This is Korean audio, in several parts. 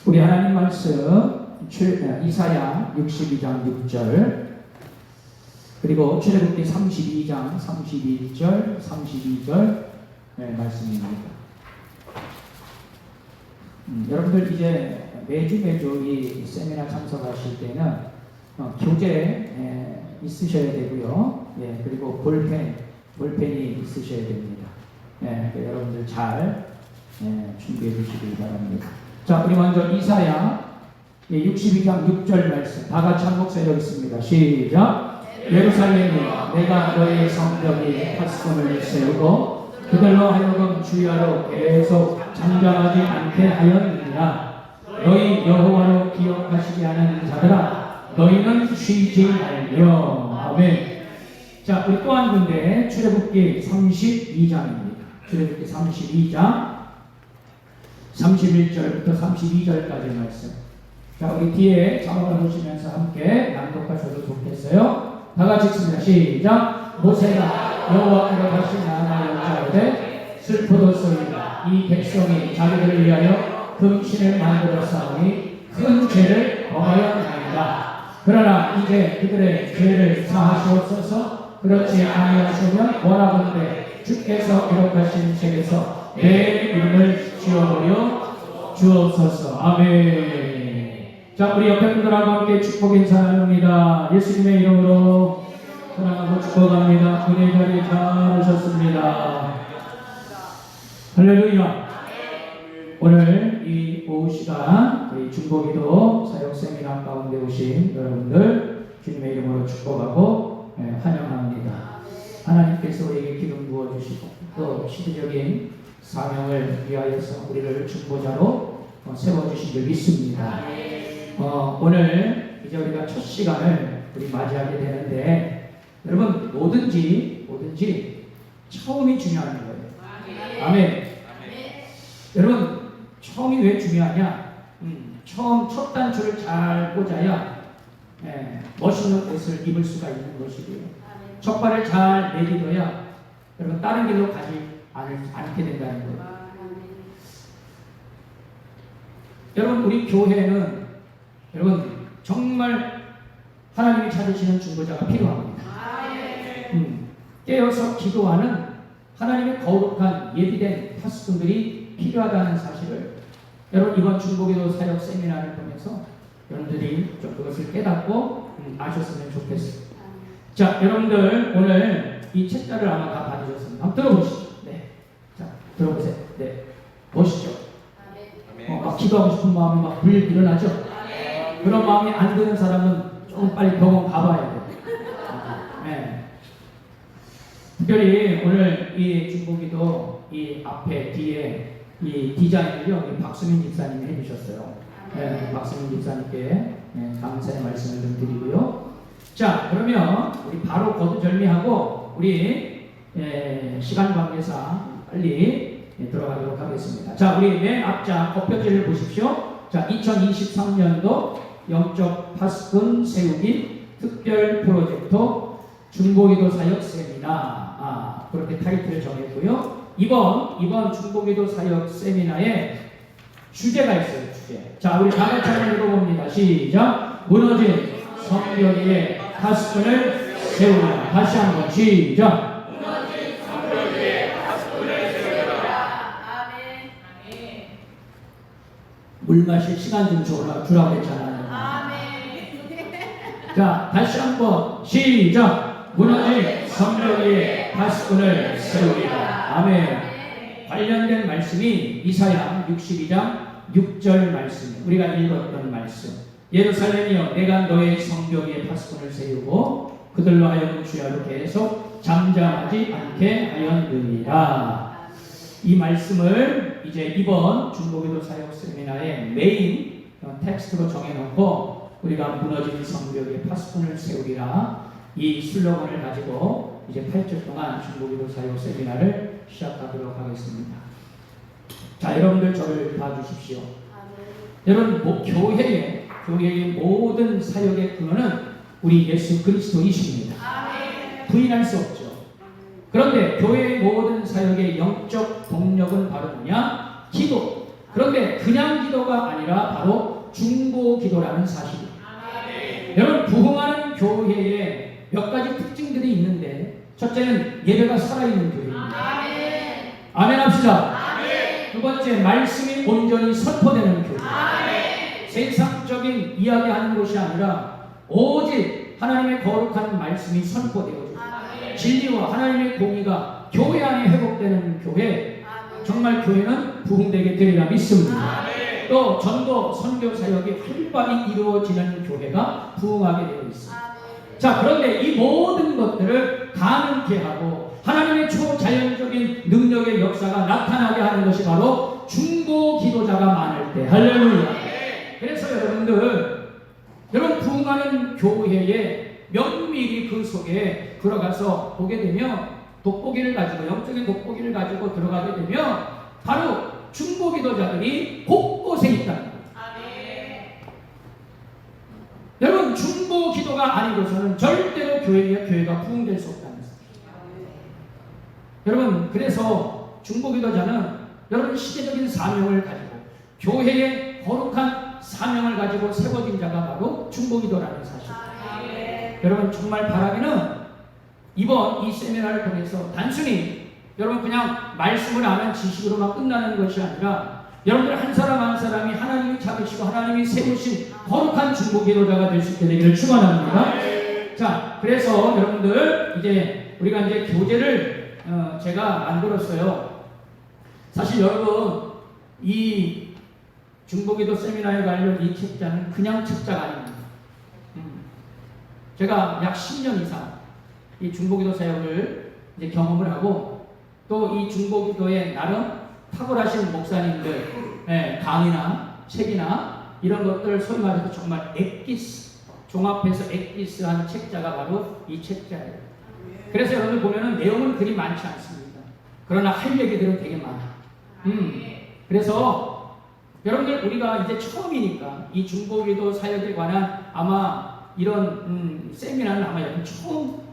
우리 하나님 말씀 이사야 62장 6절 그리고 출애굽기 32장 31절 32절 말씀입니다. 여러분들 이제 매주 이 세미나 참석하실 때는 교재 있으셔야 되고요. 그리고 볼펜이 있으셔야 됩니다. 여러분들 잘 준비해 주시기 바랍니다. 자, 우리 먼저 이사야 62장 6절 말씀 다 같이 한 목소리 읽겠습니다. 시작. 예루살렘이여, 내가 너의 성벽이 파수꾼을 세우고 그들로 하여금 주야로 계속 잠잠하지 않게 하였느니라. 너희 여호와로 기억하시게 하는 자들아, 너희는 쉬지 말며. 아멘. 자, 우리 또 한 군데 출애굽기 32장입니다. 출애굽기 32장 31절부터 32절까지 말씀. 자, 우리 뒤에 자막을 보시면서 함께 낭독하셔도 좋겠어요. 다 같이 읽습니다. 시작. 모세가 여호와께로 다시 나아가려 하되 슬프도소이다. 이 백성이 자기들을 위하여 금신을 만들어 싸우니 큰 죄를 범하였나이다. 그러나 이제 그들의 죄를 사하시옵소서. 그렇지 아니하시면 원하건대 주께서 기록하신 책에서 내 이름을 지워버려 주옵소서. 아멘. 자, 우리 옆에 분들하고 함께 축복 인사 나눕니다. 예수님의 이름으로 사랑하고 축복합니다. 은혜 자리에 잘 오셨습니다. 할렐루야. 오늘 이 오후 시간 우리 중보기도 사역 세미나 가운데 오신 여러분들 주님의 이름으로 축복하고 환영합니다. 하나님께서 우리에게 기름 부어주시고 또 시대적인 사명을 위하여서 우리를 중보자로 세워주신 줄 믿습니다. 오늘 이제 우리가 첫 시간을 우리 맞이하게 되는데 여러분 뭐든지 처음이 중요한 거예요. 아멘. 여러분 처음이 왜 중요하냐? 첫 단추를 잘 꽂아야 멋있는 옷을 입을 수가 있는 것이고요. 첫 발을 잘 내딛어야 여러분 다른 길로 가지 않게 된다는 거예요. 여러분 우리 교회는 여러분 정말 하나님이 찾으시는 중보자가 필요합니다. 깨어서 기도하는 하나님의 거룩한 예비된 파수꾼들이 필요하다는 사실을 여러분 이번 중보기도 사역 세미나를 통해서 여러분들이 좀 그것을 깨닫고 아셨으면 좋겠습니다. 자, 여러분들 오늘 이 책자를 아마 다 받으셨습니다. 한번 들어보시죠. 자, 들어보세요. 보시죠. 막 기도하고 싶은 마음이 막 불 일어나죠. 그런 마음이 안 드는 사람은 조금 빨리 병원 가봐야 돼요. 특별히 오늘 이 중보기도 이 앞에 뒤에 이 디자인을요 박수민 집사님이 해주셨어요. 박수민 집사님께 감사의 말씀을 좀 드리고요. 자, 그러면 우리 바로 거두절미하고 우리 시간 관계상 빨리 들어가도록 하겠습니다. 자, 우리 맨 앞장 겉표지를 보십시오. 자, 2023년도 영적 파수꾼 세우기 특별 프로젝트 중보기도 사역 세미나 그렇게 타이틀을 정했고요. 이번 중보기도 사역 세미나에 주제가 있어요. 주제. 자, 우리 다 같이 한번 읽어봅니다. 시작. 무너진 성벽 위에 파수꾼을 세우라. 다시 한번 시작. 무너진 성벽 위에 파수꾼을 세우라. 아멘. 물 마실 시간 좀 주라고 했잖아요. 아멘. 자, 다시 한번 시작. 무너진 성벽 위에 파수꾼을 세우리라. 아멘. 관련된 말씀이 이사야 62장 6절 말씀, 우리가 읽었던 말씀. 예루살렘이여, 내가 너의 성벽 위에 파수꾼을 세우고 그들로 하여금 주야로 계속 잠잠하지 않게 하였느니라. 이 말씀을 이제 이번 중보기도 사역 세미나의 메인 텍스트로 정해놓고 우리가 무너진 성벽 위에 파수꾼을 세우리라 이 슬로건을 가지고 이제 8주 동안 중보기도 사역 세미나를 시작하도록 하겠습니다. 자, 여러분들 저를 봐주십시오. 여러분 교회의 모든 사역의 근원은 우리 예수 그리스도이십니다. 부인할 수 없죠. 그런데 교회의 모든 사역의 영적 동력은 바로 뭐냐? 기도. 그런데 그냥 기도가 아니라 바로 중보 기도라는 사실이에요. 여러분, 부흥하는 교회에 몇 가지 특징들이 있는데, 첫째는 예배가 살아있는 교회입니다. 아멘 합시다. 두 번째, 말씀이 온전히 선포되는 교회. 세상적인 이야기하는 것이 아니라 오직 하나님의 거룩한 말씀이 선포되어지고 진리와 하나님의 공의가 교회 안에 회복되는 교회, 정말 교회는 부흥되게 되리라 믿습니다. 또 전도 선교 사역이 활발히 이루어지는 교회가 부흥하게 되어 있습니다. 자, 그런데 이 모든 것들을 가능케 하고 하나님의 초자연적인 능력의 역사가 나타나게 하는 것이 바로 중보 기도자가 많을 때. 할렐루야. 그래서 여러분 부흥하는 교회에 면밀히 그 속에 들어가서 보게 되면, 돋보기를 가지고, 영적인 돋보기를 가지고 들어가게 되면 바로 중보 기도자들이 곳곳에 있다는 거예요. 여러분, 중보 기도가 아니고서는 절대로 교회가 부흥될 수 없다는 거예요. 여러분, 그래서 중보 기도자는 여러분 시대적인 사명을 가지고 교회의 거룩한 사명을 가지고 세워진 자가 바로 중보 기도라는 사실. 여러분, 정말 바라기는 이번 이 세미나를 통해서 단순히 여러분 그냥 말씀을 아는 지식으로만 끝나는 것이 아니라 여러분들 한 사람 한 사람이 하나님이 잡으시고 하나님이 세우신 거룩한 중보 기도자가 될 수 있게 되기를 축원합니다. 자, 그래서 여러분들 이제 우리가 이제 교재를 제가 만들었어요. 사실 여러분, 이 중보기도 세미나에 관련 이 책자는 그냥 책자가 아닙니다. 제가 약 10년 이상 이 중보기도 사역을 이제 경험을 하고, 또 이 중보기도에 나름 탁월하신 목사님들 강의나 책이나 이런 것들, 소위 말해서 정말 엑기스, 종합해서 엑기스한 책자가 바로 이 책자예요. 그래서 여러분들 보면은 내용은 그리 많지 않습니다. 그러나 할 얘기들은 되게 많아요. 그래서 여러분들, 우리가 이제 처음이니까 이 중보기도 사역에 관한 아마 이런 세미나는 아마 여러분 처음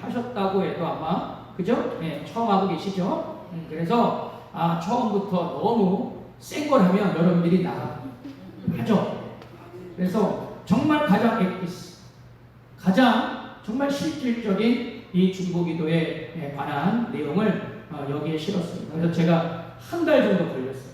하셨다고 해도 아마, 그죠? 처음 하고 계시죠? 그래서 처음부터 너무 센 걸 하면 여러분들이 나가죠. 그래서 정말 가장 엑기스, 가장 정말 실질적인 이 중보기도에 관한 내용을 여기에 실었습니다. 그래서 제가 한 달 정도 걸렸어요.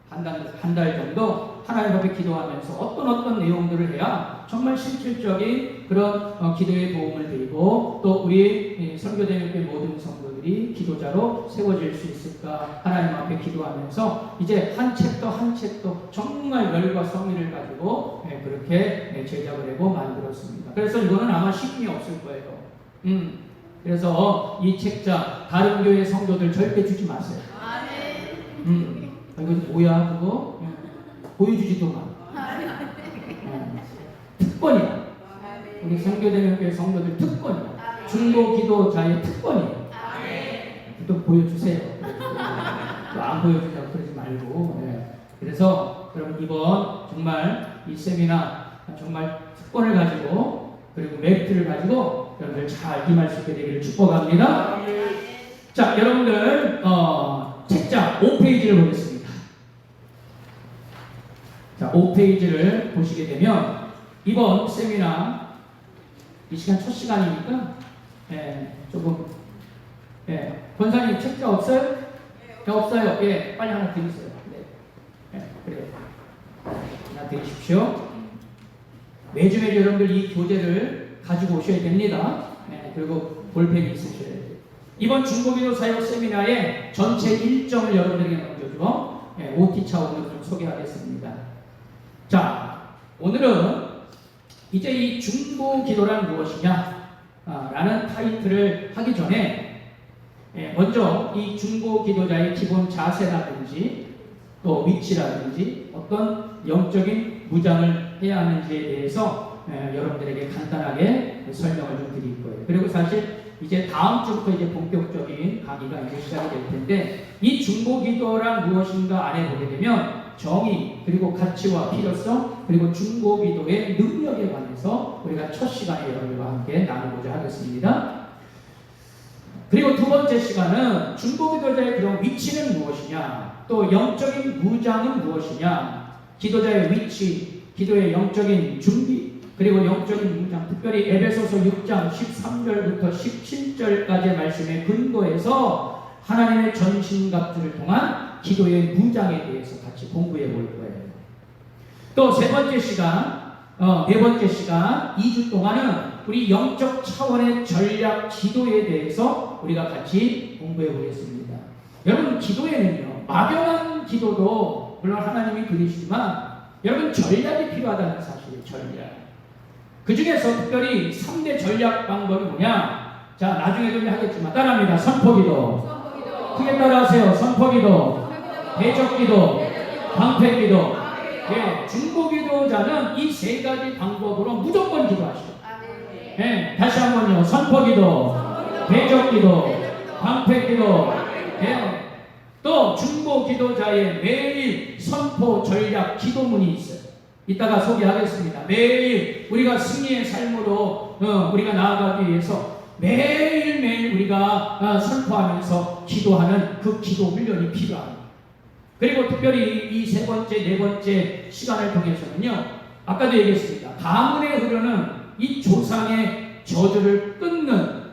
한 달 정도 하나님 앞에 기도하면서 어떤 내용들을 해야 정말 실질적인 그런 기도에 도움을 드리고, 또 우리 선교대학교의 모든 성도들이 기도자로 세워질 수 있을까 하나님 앞에 기도하면서 이제 한 책도 정말 열과 성의를 가지고 그렇게 제작을 하고 만들었습니다. 그래서 이거는 아마 시중에 없을 거예요. 그래서 이 책자 다른 교회 성도들 절대 주지 마세요. 이거 뭐야 그거? 보여주지도 마. 특권이야. 우리 선교대학교의 성도들 특권이야. 중보 기도자의 특권이에요. 또 보여주세요. 또 안 보여준다고 그러지 말고. 그래서 여러분, 이번 정말 이 세미나 정말 특권을 가지고, 그리고 메리트를 가지고 여러분들 잘 임할 수 있게 되기를 축복합니다. 자, 여러분들 책자 5페이지를 보겠습니다. 자, 5페이지를 보시게 되면 이번 세미나 이 시간 첫 시간이니까 조금 권사님 책자 없어요? 없어요. 빨리 하나 드리세요. 그래요. 하나 드리십시오. 매주 여러분들 이 교재를 가지고 오셔야 됩니다. 그리고 볼펜이 있으셔야 돼요. 이번 중보기도 사역 세미나의 전체 일정을 여러분들에게 넘겨주어 OT 차원으로 좀 소개하겠습니다. 자, 오늘은 이제 이 중보기도란 무엇이냐 라는 타이틀을 하기 전에 먼저 이 중보기도자의 기본 자세라든지 또 위치라든지 어떤 영적인 무장을 해야 하는지에 대해서 여러분들에게 간단하게 설명을 좀 드릴 거예요. 그리고 사실 이제 다음 주부터 이제 본격적인 강의가 이제 시작이 될 텐데, 이 중보기도란 무엇인가 안에 보게 되면 정의, 그리고 가치와 필요성, 그리고 중보기도의 능력에 관해서 우리가 첫 시간에 여러분과 함께 나누고자 하겠습니다. 그리고 두 번째 시간은 중보기도자의 그런 위치는 무엇이냐, 또 영적인 무장은 무엇이냐? 기도자의 위치, 기도의 영적인 준비, 그리고 영적인 무장, 특별히 에베소서 6장 13절부터 17절까지의 말씀에 근거해서 하나님의 전신갑주를 통한 기도의 무장에 대해서 같이 공부해 볼 거예요. 또 세 번째 시간, 네 번째 시간, 2주 동안은 우리 영적 차원의 전략 기도에 대해서 우리가 같이 공부해 보겠습니다. 여러분, 기도에는요, 막연한 기도도 물론 하나님이 들으시지만 여러분, 전략이 필요하다는 사실이에요. 전략. 그 중에서 특별히 3대 전략 방법이 뭐냐? 자, 나중에도 하겠지만 따라합니다. 선포기도. 크게 따라하세요. 선포기도, 대적기도, 방패기도. 예, 중보기도자는 이 세 가지 방법으로 무조건 기도하시죠. 예, 다시 한번요. 선포기도, 대적기도, 방패기도. 예, 또 중보기도자의 매일 선포 전략 기도문이 있어요. 이따가 소개하겠습니다. 매일 우리가 승리의 삶으로 우리가 나아가기 위해서 매일매일 우리가 선포하면서 기도하는 그 기도 훈련이 필요합니다. 그리고 특별히 이 세 번째, 네 번째 시간을 통해서는요, 아까도 얘기했습니다. 가문에 흐르는 이 조상의 저주를 끊는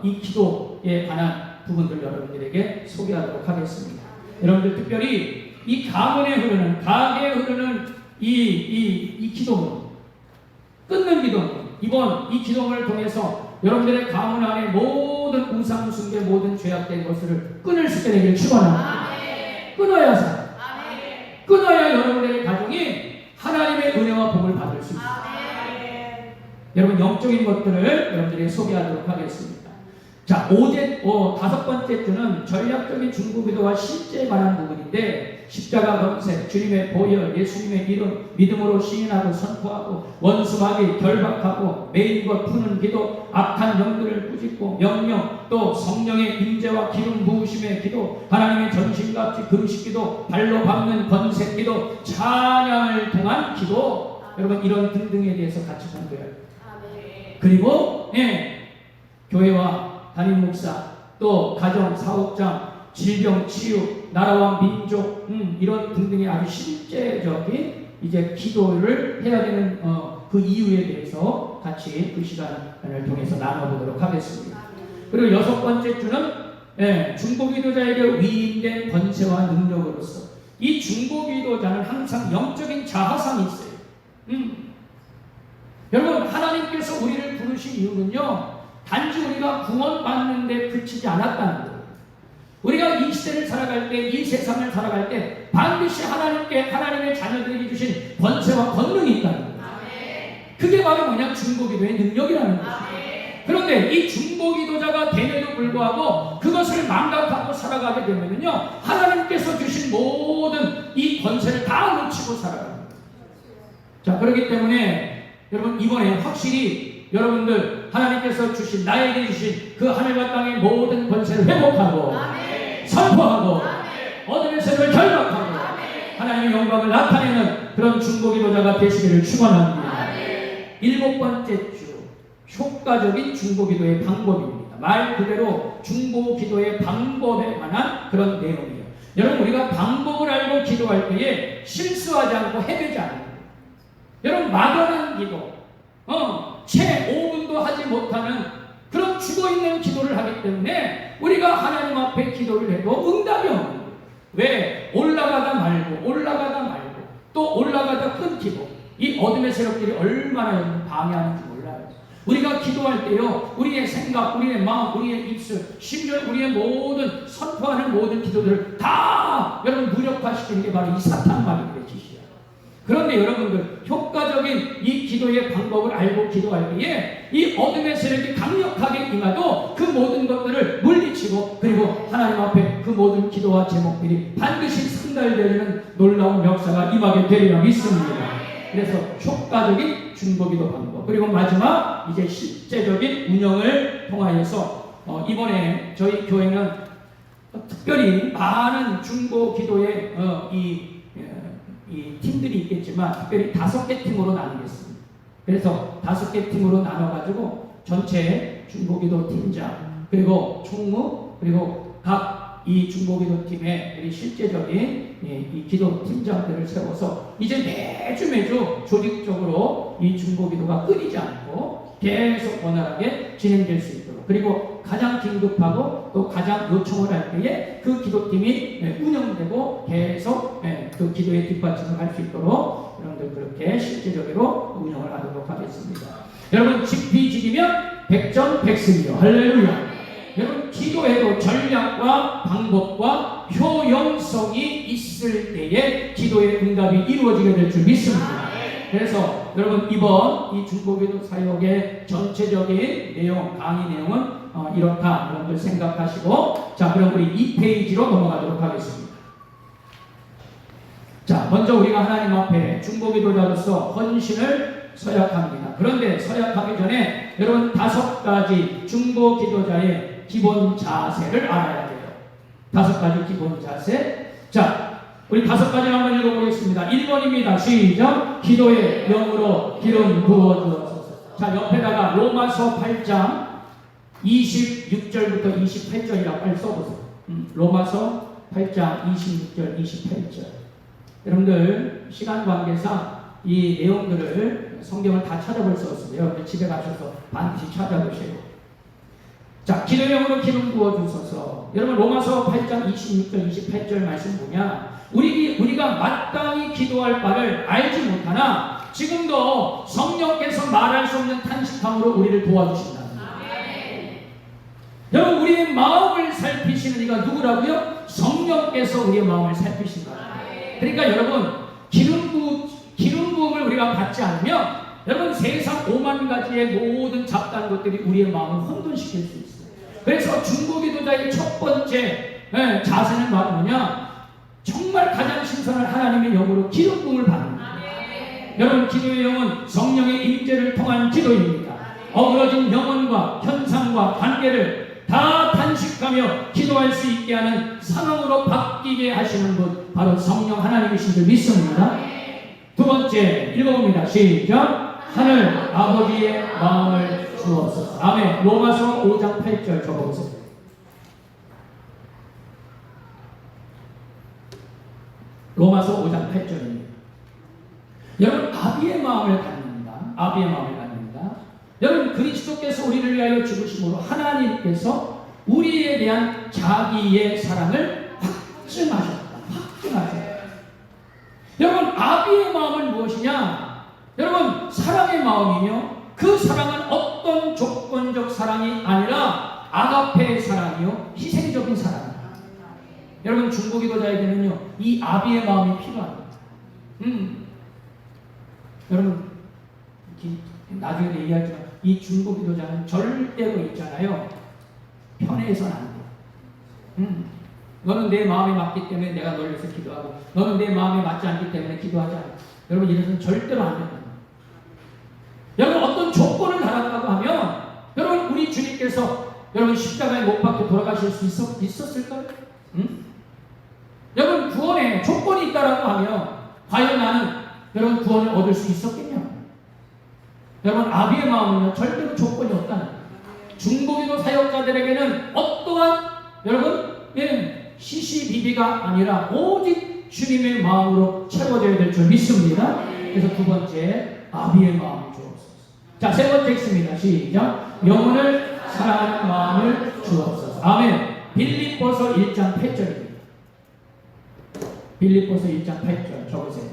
이 기도에 관한 부분들 여러분들에게 소개하도록 하겠습니다. 여러분들 특별히 이 가문에 흐르는, 가게에 흐르는 이 기도문, 끊는 기도문, 이번 이 기도문을 통해서 여러분들의 가문 안에 모든 우상 숭배, 모든 죄악된 것을 끊을 수 있게 되기를 축원합니다. 끊어야 살아. 끊어야 여러분들의 가정이 하나님의 은혜와 복을 받을 수 있습니다. 여러분, 영적인 것들을 여러분들에게 소개하도록 하겠습니다. 자, 다섯 번째 주는 전략적인 중보기도와 실제에 관한 부분인데, 십자가 검색, 주님의 보혈, 예수님의 이름, 믿음으로 시인하고 선포하고, 원수마귀 결박하고, 매인 것 푸는 기도, 악한 영들을 꾸짖고, 명령, 또 성령의 임재와 기름 부으심의 기도, 하나님의 전신갑주 금식기도, 발로 밟는 권색기도, 찬양을 통한 기도, 여러분 이런 등등에 대해서 같이 공부해요. 그리고 교회와 담임 목사, 또 가정, 사업장, 질병 치유, 나라와 민족, 이런 등등의 아주 실제적인 이제 기도를 해야 되는 그 이유에 대해서 같이 그 시간을 통해서 나눠보도록 하겠습니다. 그리고 여섯 번째 주는 중보기도자에게 위임된 권세와 능력으로서, 이 중보기도자는 항상 영적인 자화상이 있어요. 여러분, 하나님께서 우리를 부르신 이유는요, 단지 우리가 구원받는 데 그치지 않았다는 거예요. 우리가 이 시대를 살아갈 때, 이 세상을 살아갈 때 반드시 하나님의 자녀들에게 주신 권세와 권능이 있다는 거예요. 그게 바로 뭐냐? 중보기도의 능력이라는 거예요. 그런데 이 중보기도자가 됨에도 불구하고 그것을 망각하고 살아가게 되면요, 하나님께서 주신 모든 이 권세를 다 놓치고 살아가는 거예요. 자, 그렇기 때문에 여러분, 이번에 확실히 여러분들 하나님께서 주신, 나에게 주신 그 하늘과 땅의 모든 권세를 회복하고, 선포하고, 어둠의 세력을 결박하고, 하나님의 영광을 나타내는 그런 중보기도자가 되시기를 축원합니다. 일곱 번째 주, 효과적인 중보기도의 방법입니다. 말 그대로 중보기도의 방법에 관한 그런 내용이에요. 여러분, 우리가 방법을 알고 기도할 때에 실수하지 않고 헤매지 않아요. 여러분, 막연한 기도, 채 5분도 하지 못하는 그런 죽어있는 기도를 하기 때문에 우리가 하나님 앞에 기도를 해도 응답이 없는 거예요. 왜? 올라가다 말고 또 올라가다 끊기고, 이 어둠의 세력들이 얼마나 방해하는지 몰라요. 우리가 기도할 때요, 우리의 생각, 우리의 마음, 우리의 입술, 심지어 우리의 모든 선포하는 모든 기도들을 다 여러분 무력화시키는 게 바로 이 사탄마귀의 짓이에요. 그런데 여러분들, 효과적인 이 기도의 방법을 알고 기도할 때에 이 어둠의 세력이 강력하게 임하도 그 모든 것들을 물리치고, 그리고 하나님 앞에 그 모든 기도와 제목들이 반드시 상달되는 놀라운 역사가 임하게 되리라 믿습니다. 그래서 효과적인 중보기도 방법, 그리고 마지막 이제 실제적인 운영을 통하여서 이번에 저희 교회는 특별히 많은 중보기도의 이 팀들이 있겠지만 특별히 5개 팀으로 나누겠습니다. 그래서 5개 팀으로 나눠가지고 전체 중보기도 팀장, 그리고 총무, 그리고 각 이 중보기도팀에 우리 실제적인 이 기도 팀장들을 세워서 이제 매주 조직적으로 이 중보기도가 끊이지 않고 계속 원활하게 진행될 수 있도록, 그리고 가장 긴급하고 또 가장 요청을 할 때에 그 기도팀이 운영되고 계속 그 기도의 뒷받침을 할 수 있도록 여러분들 그렇게 실제적으로 운영을 하도록 하겠습니다. 여러분, 직비직이면 백전백승이요. 할렐루야. 여러분, 기도에도 전략과 방법과 효용성이 있을 때에 기도의 응답이 이루어지게 될 줄 믿습니다. 그래서 여러분, 이번 이 중보기도 사역의 전체적인 내용, 강의 내용은 이렇다 여러분들 생각하시고, 자, 그럼 우리 2페이지로 넘어가도록 하겠습니다. 자, 먼저 우리가 하나님 앞에 중보기도자로서 헌신을 서약합니다. 그런데 서약하기 전에 여러분 5가지 중보기도자의 기본 자세를 알아야 돼요. 5가지 기본 자세. 자, 우리 5가지 한번 읽어보겠습니다. 1번입니다. 시작. 기도의 영으로 기름 부어주옵소서. 자, 옆에다가 로마서 8장 26절부터 28절이라고 빨리 써보세요. 로마서 8장 26절, 28절. 여러분들 시간 관계상 이 내용들을 성경을 다 찾아볼 수 없으세요. 집에 가셔서 반드시 찾아보세요. 자, 기도의 영으로 기름 부어주소서. 여러분, 로마서 8장 26절, 28절 말씀 보냐, 우리가 마땅히 기도할 바를 알지 못하나 지금도 성령께서 말할 수 없는 탄식함으로 우리를 도와주신다. 여러분, 우리의 마음을 살피시는 이가 누구라고요? 성령께서 우리의 마음을 살피신다. 그러니까 여러분, 기름 부음을 우리가 받지 않으면 여러분 세상 5만 가지의 모든 잡다한 것들이 우리의 마음을 혼돈시킬 수 있어요. 그래서 중보기도자의 첫 번째 자세는 바로 뭐냐? 정말 가장 신선한 하나님의 영으로 기름 부음을 받는 거예요. 여러분, 기도의 영은 성령의 임재를 통한 기도입니다. 어그러진 영혼과 현상과 관계를 다 단식하며 기도할 수 있게 하는 상황으로 바뀌게 하시는 분, 바로 성령 하나님이신 줄 믿습니다. 두 번째 읽어봅니다. 시작. 하늘 아버지의 마음을 주옵소서. 아멘. 로마서 5장 8절 적어보세요. 로마서 5장 8절입니다. 여러분, 아비의 마음을 갖는다. 아비의 마음을 갖는다. 여러분, 그리스도께서 우리를 위하여 죽으심으로 하나님께서 우리에 대한 자기의 사랑을 확증하셨다. 확증하셨다. 여러분, 아비의 마음은 무엇이냐? 여러분, 사랑의 마음이며 그 사랑은 어떤 조건적 사랑이 아니라 아가페의 사랑이요, 희생적인 사랑입니다. 여러분, 중보기도자에게는요 이 아비의 마음이 필요합니다. 여러분, 나중에 얘기하지만 이 중보기도자는 절대로 있잖아요, 편해서는 안 돼요. 너는 내 마음에 맞기 때문에 내가 너를 위해서 기도하고, 너는 내 마음에 맞지 않기 때문에 기도하지 않아. 여러분, 이래서는 절대로 안 된다. 여러분, 어떤 조건을 달았다고 하면, 여러분, 우리 주님께서 여러분 십자가에 못 박혀 돌아가실 수 있었을까요? 여러분, 구원에 조건이 있다라고 하면 과연 나는 여러분 구원을 얻을 수 있었겠냐? 여러분, 아비의 마음은요 절대로 조건이 없다는 거예요. 중보기도 사역자들에게는 어떠한 여러분 시시비비가 아니라 오직 주님의 마음으로 채워져야 될 줄 믿습니다. 그래서 두 번째, 아비의 마음을 주옵소서. 자, 세 번째 읽습니다. 시작. 영혼을 사랑하는 마음을 주옵소서. 아멘. 빌립보서 1장 8절입니다. 빌립보서 1장 8절 적으세요.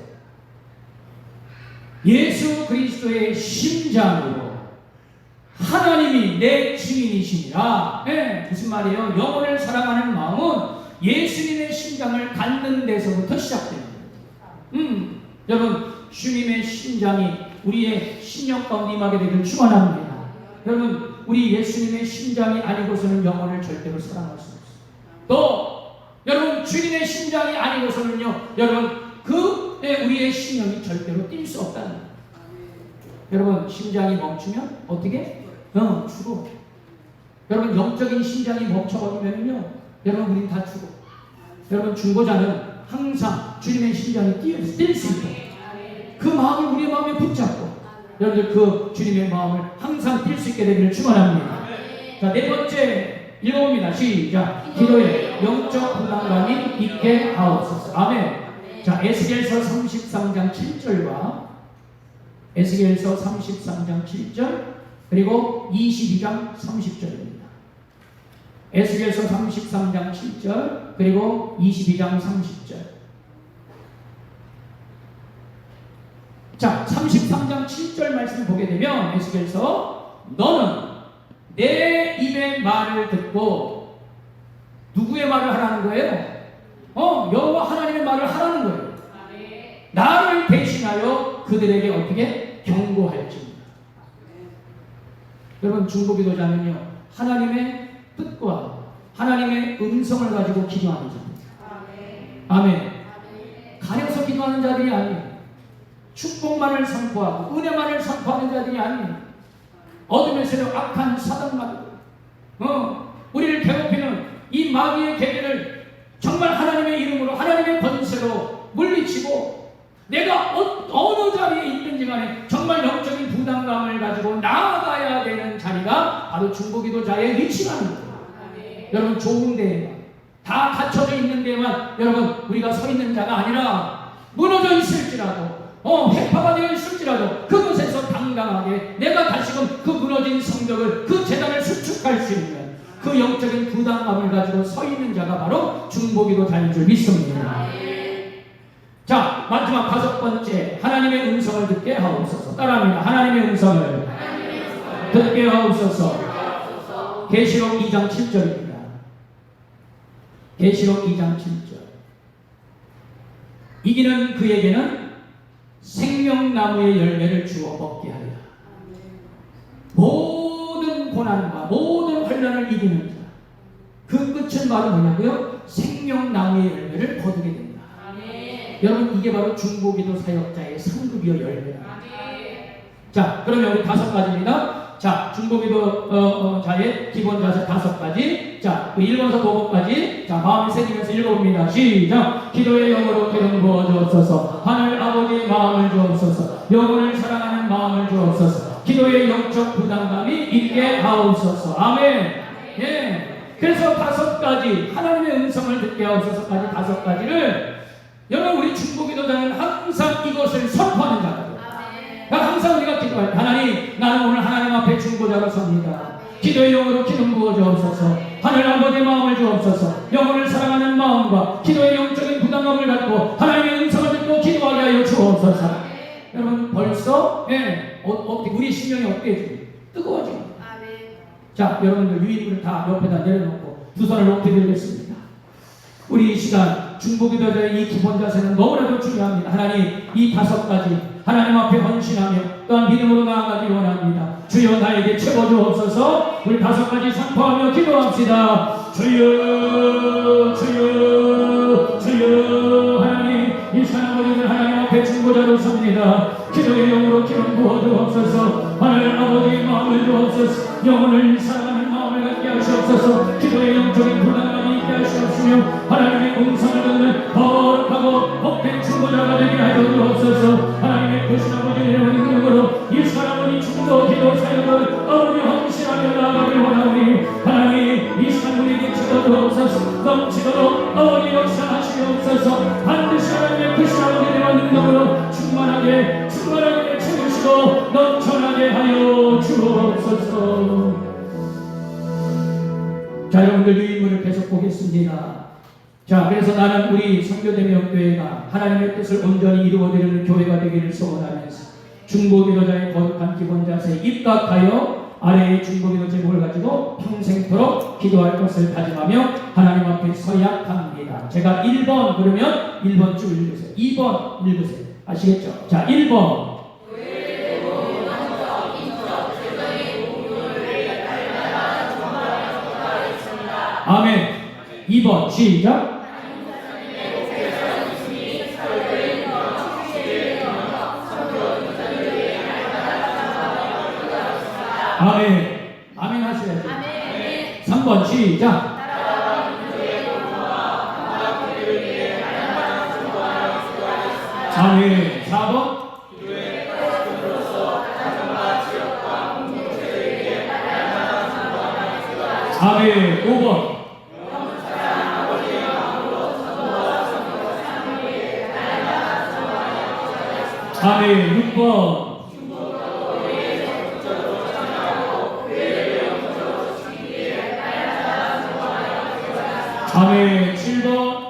예수 그리스도의 심장으로 하나님이 내 증인이시니라. 무슨 말이에요? 영혼을 사랑하는 마음은 예수님의 심장을 갖는 데서부터 시작됩니다. 여러분, 주님의 심장이 우리의 신령 가운데 임하게 되길 축원합니다. 여러분, 우리 예수님의 심장이 아니고서는 영혼을 절대로 사랑할 수 없어요. 또 여러분, 주님의 심장이 아니고서는요 여러분 우리의 신령이 절대로 뛸 수 없다는 거예요. 여러분, 심장이 멈추면 어떻게? 죽어. 여러분, 영적인 심장이 멈춰버리면요 여러분, 우린 다 죽어. 여러분, 중보자는 항상 주님의 심장이 뛸 수 있도록 그 마음을 우리의 마음에 붙잡고 여러분들 그 주님의 마음을 항상 뛸 수 있게 되기를 축원합니다. 자, 네 번째 읽어봅니다. 시작. 기도의 영적 부담감이 있게 하옵소서. 아멘. 자, 에스겔서 33장 7절과 에스겔서 33장 7절 그리고 22장 30절입니다. 에스겔서 33장 7절 그리고 22장 30절. 자, 33장 7절 말씀 보게 되면 에스겔서 너는 내 입의 말을 듣고 누구의 말을 하라는 거예요? 여호와 하나님의 말을 하라는 거예요. 나를 대신하여 그들에게 어떻게 경고할지니라. 여러분, 중보기도자는요 하나님의 뜻과 하나님의 음성을 가지고 기도하는 자입니다. 아멘. 가려서 기도하는 자들이 아니에요. 축복만을 선포하고 은혜만을 선포하는 자들이 아니에요. 어둠의 세력 악한 사단마귀 우리를 괴롭히는 이 마귀의 계계를 정말 하나님의 이름으로 하나님의 권세로 물리치고 내가 어느 자리에 있든지 간에 정말 영적인 부담감을 가지고 나아가야 되는 자리가 바로 중보기도자의 위치라는 거예요. 여러분, 좋은 데에만 다 갖춰져 있는 데에만 여러분 우리가 서 있는 자가 아니라 무너져 있을지라도 해파가 되어 있을지라도 그곳에서 당당하게 내가 다시금 그 무너진 성벽을 그 재단을 수축할 수 있는 그 영적인 부담감을 가지고 서 있는 자가 바로 중보기도자인 줄 믿습니다. 자, 마지막 5번째, 하나님의 음성을 듣게 하옵소서. 따라합니다. 하나님의 음성을 듣게 하옵소서. 계시록 2장 7절입니다. 계시록 2장 7절. 이기는 그에게는 생명나무의 열매를 주어 먹게 하리라. 모든 고난과 모든 환난을 이기는 자, 그 끝은 바로 뭐냐고요? 생명나무의 열매를 거두게 됩니다. 여러분, 이게 바로 중보기도 사역자의 상급이요 열매입니다. 자, 그러면 우리 5가지입니다. 자, 중보기도 자의 기본 자세 5가지. 자, 그 1번서 5번까지. 자, 마음을 새기면서 읽어봅니다. 시작. 기도의 영으로 기름 부어 주옵소서. 하늘 아버지의 마음을 주옵소서. 영혼을 사랑하는 마음을 주옵소서. 기도의 영적 부담감이 있게 하옵소서. 아멘. 예. 그래서 5가지 하나님의 음성을 듣게 하옵소서까지 5가지를 여러분, 우리 중보기도자는 항상 이것을 선포하는 자거든요. 항상 우리가 기도할 때 하나님, 나는 오늘 하나님 앞에 중보자로 섭니다. 기도의 영으로 기름 부어 주옵소서. 하늘 아버지의 마음을 주옵소서. 영혼을 사랑하는 마음과 기도의 영적인 부담감을 갖고 하나님의 음성을 듣고 기도하게 하여 주옵소서. 여러분, 벌써 우리 심령이 어때요? 뜨거워집니다. 자, 여러분들 유인물을 다 옆에다 내려놓고 두 손을 높이 들겠습니다. 우리 이 시간 중보기도자의 이 기본 자세는 너무나도 중요합니다. 하나님, 이 5가지 하나님 앞에 헌신하며 또한 믿음으로 나아가기 원합니다. 주여, 나에게 채워주옵소서. 우리 5가지 선포하며 기도합시다. 주여, 주여, 주여. 하나님, 이 사랑하는 하나님 앞에 중보자로 섭니다. 기도의 영으로 기름 부어 주옵소서. 하늘 아버지의 마음을 주옵소서. 영혼을 사랑하는 마음을 갖게 하시옵소서. 기도의 영적인 불안함이 있게 하시옵시며 하나님의 음성을 듣는 거룩하고 복된 중보자가 되게 하여 주옵소서. 하나님의 크신 아버지의 이름으로 이 사람은 이 중보 기도 사역을 아버지 헌신하며 나아가길 원하오니 하나님, 이 사람에게 채워주옵소서. 넘치도록 아버지 역사하시옵소서. 반드시 하나님의 크신 아버지의 능력으로 충만하게 채우시고 넘쳐나게 하여 주옵소서. 자, 여러분들 유인물을 계속 보겠습니다. 자, 그래서 나는 우리 성교대명교회가 하나님의 뜻을 온전히 이루어드리는 교회가 되기를 소원하면서 중보기도자의 거룩한 기본 자세에 입각하여 아래의 중보기도 제목을 가지고 평생토록 기도할 것을 다짐하며 하나님 앞에 서야 합니다. 제가 1번 그러면 1번 쭉 읽으세요. 2번 읽으세요. 아시겠죠? 자, 1번. 아멘. 2번 시작. 아멘. 아멘 하셔야죠. 3번 시작. 아멘. 4번. 아멘. 5번. 아멘. 6번. 아멘. 7번.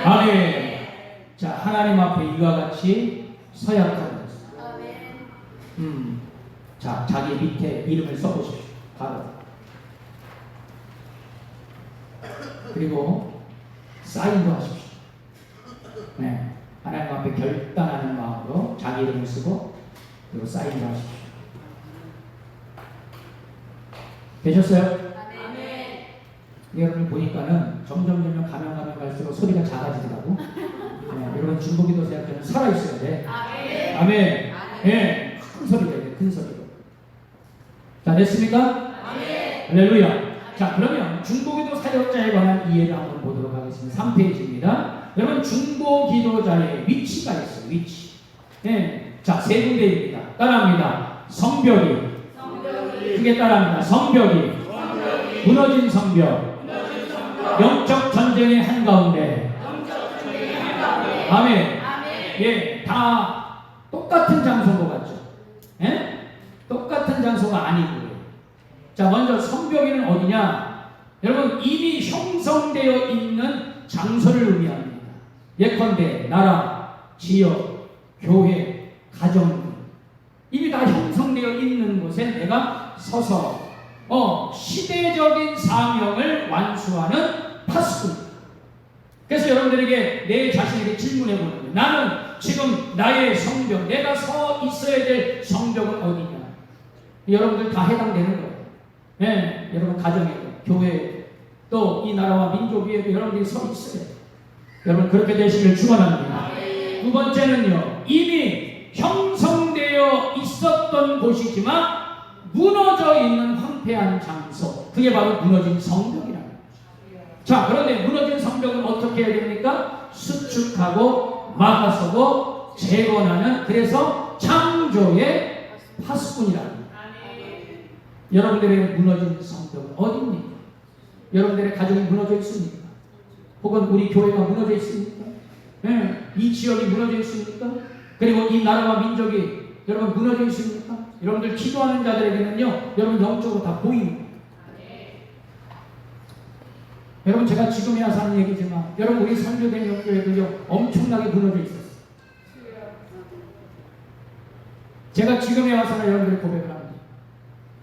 아멘. 자, 하나님 앞에 이와 같이 서약하는 자, 자기 밑에 이름을 써보십시오. 바로. 그리고 사인도 하십시오. 네. 하나님 앞에 결단하는 마음으로 자기 이름을 쓰고 그리고 사인도 하십시오. 되셨어요? 아멘. 여러분 보니까는 점점 가면 갈수록 소리가 작아지더라고. 네, 여러분 중보기도 생각하면 살아있어야 돼. 아멘. 아멘. 예, 큰 소리로 해야 돼. 큰 소리로. 자, 됐습니까? 아멘. 할렐루야. 자, 그러면 중보기도 사역자에 관한 이해를 한번 보도록 하겠습니다. 3페이지입니다. 여러분 중보기도자의 위치가 있어요. 위치. 예. 자, 세 군데입니다. 따라합니다. 성벽이. 크게 따라합니다. 성벽이. 무너진 성벽. 영적 전쟁의 한가운데. 아멘. 예, 다 똑같은 장소인 것 같죠? 예? 똑같은 장소가 아니고요. 자, 먼저 성벽이는 어디냐? 여러분, 이미 형성되어 있는 장소를 의미합니다. 예컨대 나라, 지역, 교회, 가정 등 이미 다 형성되어 있는 곳에 내가 서서 시대적인 사명을 완수하는 파수꾼. 그래서 여러분들에게 내 자신에게 질문해 보는 거예요. 나는 지금 나의 성벽, 내가 서 있어야 될 성벽은 어디냐? 여러분들 다 해당되는 거예요. 네, 여러분 가정에, 교회, 또 이 나라와 민족 위에도 여러분들이 서 있어요. 여러분 그렇게 되시길 축원합니다. 두 번째는요, 이미 형성되어 있었던 곳이지만 무너져 있는 황폐한 장소, 그게 바로 무너진 성벽이라는 거죠. 자, 그런데 무너진 성벽은 어떻게 해야 됩니까? 수축하고 막아서고 재건하는, 그래서 창조의 파수꾼이라는 거예요. 여러분들의 무너진 성벽은 어디입니까? 여러분들의 가정이 무너져 있습니까? 혹은 우리 교회가 무너져 있습니까? 네, 이 지역이 무너져 있습니까? 그리고 이 나라와 민족이 여러분 무너져 있습니까? 여러분들 기도하는 자들에게는요, 여러분 영적으로 다 보입니다. 여러분 제가 지금에 와서 하는 얘기지만 여러분 우리 선교된 영교회도요 엄청나게 무너져 있었어요. 제가 지금에 와서는 여러분들 고백을 합니다.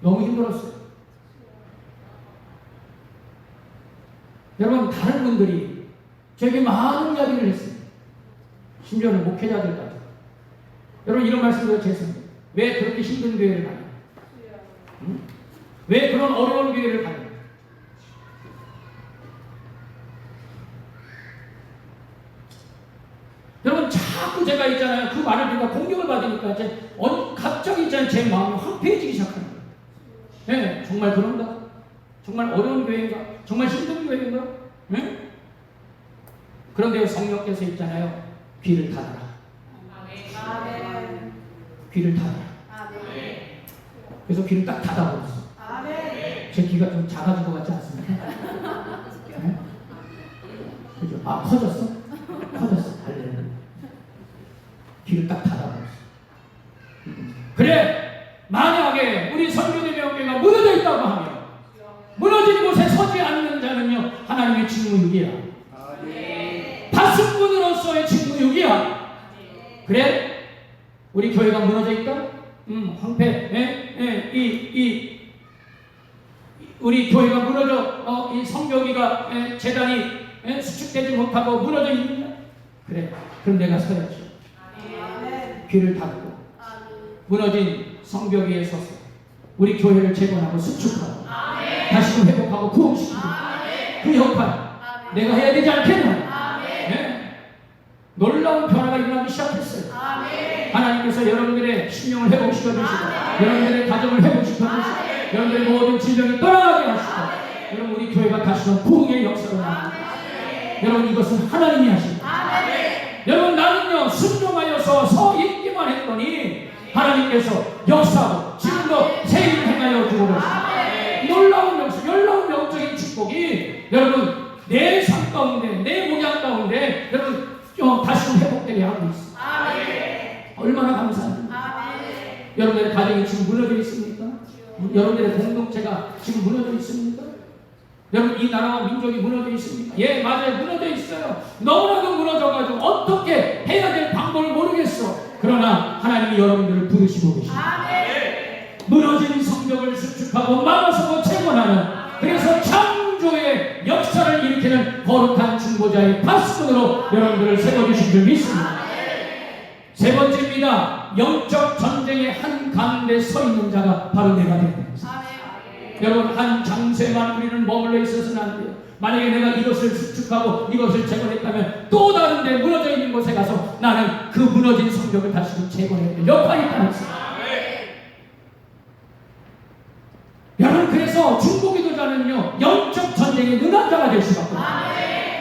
너무 힘들었어요. 여러분 다른 분들이 저에게 많은 이야기를 했어요. 심지어는 목회자들까지. 여러분 이런 말씀을 죄송해요. 왜 그렇게 힘든 교회를 가냐? 응? 왜 그런 어려운 교회를 가냐? 여러분 자꾸 제가 있잖아요. 그 말을 듣고 공격을 받으니까 이제 갑자기 있잖아요. 제 마음이 황폐해지기 시작하는 거예요. 네, 정말 그런가? 정말 어려운 교회인가? 정말 힘든 교회인가? 네? 그런데 성령께서 있잖아요. 귀를 닫아라. 아멘. 귀를 닫아라. 아멘. 그래서 귀를 딱 닫아버렸어. 아멘. 제 귀가 좀 작아진 것 같지 않습니까? 네? 그죠? 아, 커졌어? 커졌어. 할렐루야. 귀를 딱 닫아버렸어. 그래! 만약에 우리 선교대 명계가 무너져 있다고 하면 무너진 곳에 서지 않는 자는요 하나님의 직무유기야. 파수꾼으로서의 직무유기야. 그래? 우리 교회가 무너져 있다? 황폐. 우리 교회가 무너져 이 성교기가 재단이 수축되지 못하고 무너져 있느냐? 그래. 그럼 내가 서야지. 귀를 닫고 무너진 성벽 위에 서서 우리 교회를 재건하고 수축하고 다시금 회복하고 구원시키고 그 역할 내가 해야 되지 않겠나? 네. 놀라운 변화가 일어나기 시작했어요. 하나님께서 여러분들의 심령을 회복시켜 주시고 여러분들의 가정을 회복시켜 주시고 여러분들의 모든 질병이 떠나가게 하시고 여러분 우리 교회가 다시금 부흥의 역사로 나갑니다. 여러분 이것은 하나님이 하십니다. 여러분 나는요 순종하여서 서 있기만 했더니 하나님께서 역사하고 지금도 새 일을 행하여 주고 계십니다. 놀라운 역사, 놀라운 영적인 축복이 내 삶 가운데, 내 목양 가운데 여러분 다시 회복되게 하고 있습니다. 얼마나 감사합니다. 여러분들의 가정이 지금 무너져 있습니까? 여러분들의 공동체가 지금 무너져 있습니까? 여러분 이 나라와 민족이 무너져 있습니까? 예, 맞아요. 무너져 있어요. 너무나도 무너져가지고 어떻게 해야 될 방법을 모르겠어. 그러나 하나님이 여러분들을 부르시고 계십니다. 무너진 성벽을 수축하고 막아서고 채권하는, 그래서 창조의 역사를 일으키는 거룩한 중보자의 파수꾼으로 여러분들을 세워주신 줄 믿습니다. 세 번째입니다. 영적 전쟁의 한 가운데 서 있는 자가 바로 내가 됩니다. 여러분 한 장소에만 우리는 머물러 있어서는 안 돼요. 만약에 내가 이것을 수축하고 이것을 재건했다면 또 다른 데 무너져 있는 곳에 가서 나는 그 무너진 성벽을 다시 재건해야 될 역할이 있다는 것입니다. 여러분 그래서 중보기도자는요 영적 전쟁에 능한 자가 될 수밖에 없습니다.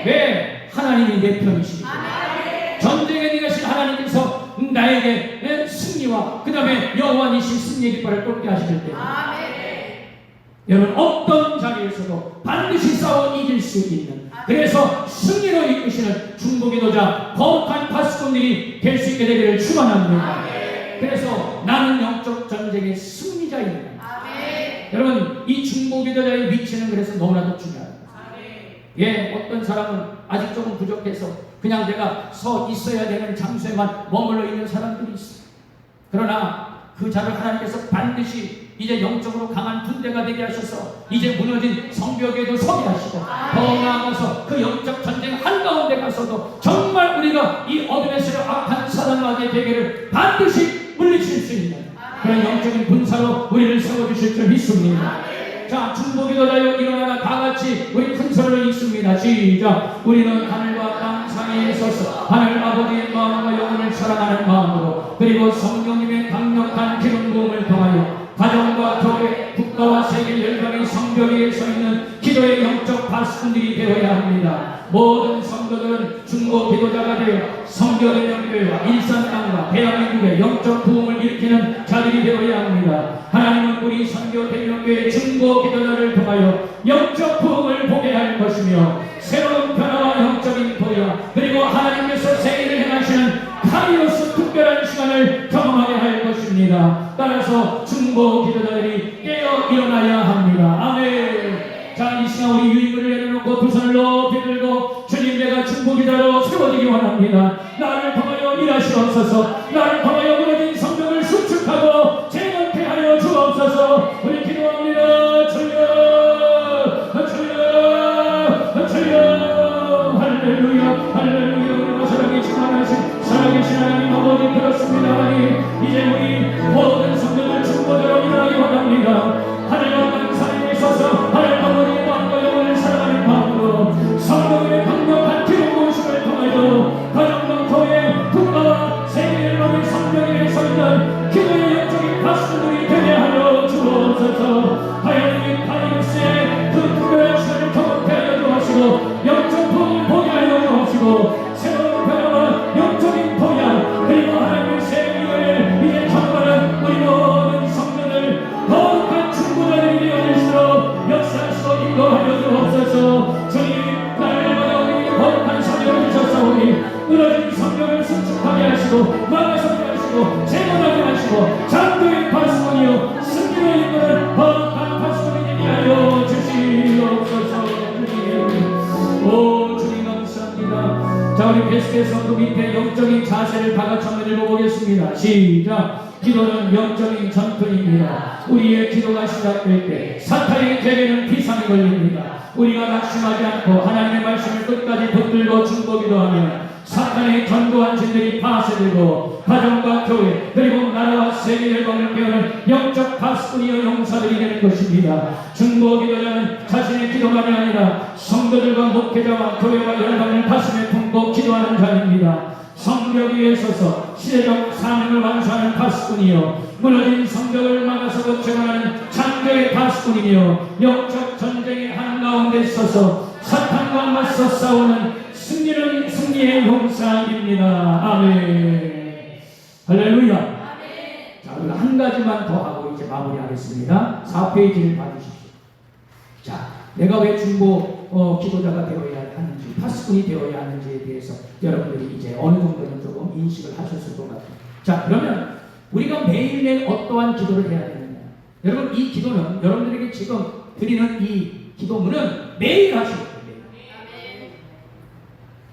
왜? 하나님이 내 편이시기 때문에. 전쟁에 능하신 하나님께서 나에게 승리와 그 다음에 여호와니신 승리의 깃발을 꽂게 하실 때문에 여러분 어떤 자리에서도 반드시 싸워 이길 수 있는, 그래서 승리로 이끄시는 중보기도자 거룩한 파수꾼들이 될 수 있게 되기를 축원합니다. 그래서 나는 영적 전쟁의 승리자입니다. 여러분 이 중보기도자의 위치는 그래서 너무나도 중요합니다. 예, 어떤 사람은 아직 조금 부족해서 그냥 내가 서 있어야 되는 장소에만 머물러 있는 사람들이 있어요. 그러나 그 자를 하나님께서 반드시 이제 영적으로 강한 군대가 되게 하셔서 이제 무너진 성벽에도 서게 하시고 더 나아가서 그 영적 전쟁 한가운데 가서도 정말 우리가 이 어둠에서 악한 사단마귀의 대결을 반드시 물리칠 수 있는 그런 영적인 군사로 우리를 세워주실 줄 믿습니다. 자, 중보기도자여 일어나라. 다같이 우리 큰 소리를 읽습니다. 시작. 우리는 하늘과 땅 사이에 서서 하늘 아버지의 마음과 영혼을 사랑하는 마음으로, 그리고 성령님의 강력한 기름 부음을 통하여 가정과 교회, 국가와 세계 열방의 성벽 위에 서 있는 기도의 영적 파수꾼들이 되어야 합니다. 모든 성도들은 중보기도자가 되어 성결의 명교회와 일산 땅과 대한민국의 영적 부흥을 일으키는 자들이 되어야 합니다. 하나님은 우리 선교 대명교회 중보기도자를 통하여 영적 부흥을 보게 할 것이며 새로운 변화와 영적인 보여, 그리고 하나님께서 세계를 행하시는 카이로스 특별한 시간을 경험하게 할 것입니다. 따라서 중보기도자들이 깨어 일어나야 합니다. 아멘. 자, 이 시간 우리 유익을 내려놓고 두 손을 높이 들고 주님, 내가 중보기도자로 세워지기 원합니다. 나를 통하여 일하시옵소서. 나를 통하여 무너진 성벽을 수축하고 재건케 하여 주옵소서. 우리 기도합니다. 주여, 주여, 주여. 할렐루야, 할렐루야. 우리가 살아계신 하나님, 살아계신 하나님 아버지 그렇습니다. 하나님, 이제 우리 모든 성벽을 중보자로 일하기 원합니다. 하늘과 땅 사이에 서서 하늘 아버지의 마음과 영혼을 사랑하는 마음으로 성령의 강력한 기름 부으심을 통하여 가정과 교회, 국가와 세계 열방의 성벽 위에 서 있는 기도의 영적인 파수꾼들이 되게 하여 주옵소서. 하나님의 카이로스의 그 특별한 시간을 경험케 하여 주옵시고 영적 부흥을 보게 하여 주옵시고 새로운 변화와 영적인 동향, 그리고 하나님의 세계를 이제 경험하는 우리 모든 성도들 거룩한 중보자들이 되어질수록 역사하시고 인도하여 주옵소서. 주님, 날마다 우리에게 거룩한 사명을 주셨사오니 무너진 성벽을 수축하게 하시고 막아서게 하시고 재건하게 하시고 장도의 파수꾼이요 승리로 이끄는 거룩한 파수꾼이 되게 하여 주시옵소서. 오 주님 감사합니다. 자, 우리 계속해서 그 밑에 영적인 자세를 다 같이 한번 읽어보겠습니다. 시작. 기도는 영적인 전투입니다. 우리의 기도가 시작될 때 사탄의 계계는 비상이 걸립니다. 우리가 낙심하지 않고 하나님의 말씀을 끝까지 붙들고 중보기도하면 사탄의 전도한 신들이 파쇄되고 가정과 교회, 그리고 나라와 세계 열방을 깨우는 영적 파수꾼이여 용사들이 되는 것입니다. 중보기도자는 자신의 기도만이 아니라 성도들과 목회자와 교회와 열방을 가슴에 품고 기도하는 자입니다. 성벽 위에 서서 시대적 사명을 완수하는 파수꾼이요 무너진 성벽을 막아서 재건하는 창조의 파수꾼이며 영적 전쟁의 한가운데 서서 사탄과 맞서 싸우는 승리의 용사입니다. 아멘. 할렐루야. 자, 우리가 한 가지만 더 하고 이제 마무리하겠습니다. 4페이지를 봐주십시오. 자, 내가 왜 중보 기도자가 되어야 하는지, 파수꾼이 되어야 하는지에 대해서 여러분들이 이제 어느 정도는 조금 인식을 하셨을 것 같아요. 자, 그러면 우리가 매일매일 어떠한 기도를 해야 되느냐? 여러분, 이 기도는 여러분들에게 지금 드리는 이 기도문은 매일 하셔야 돼요.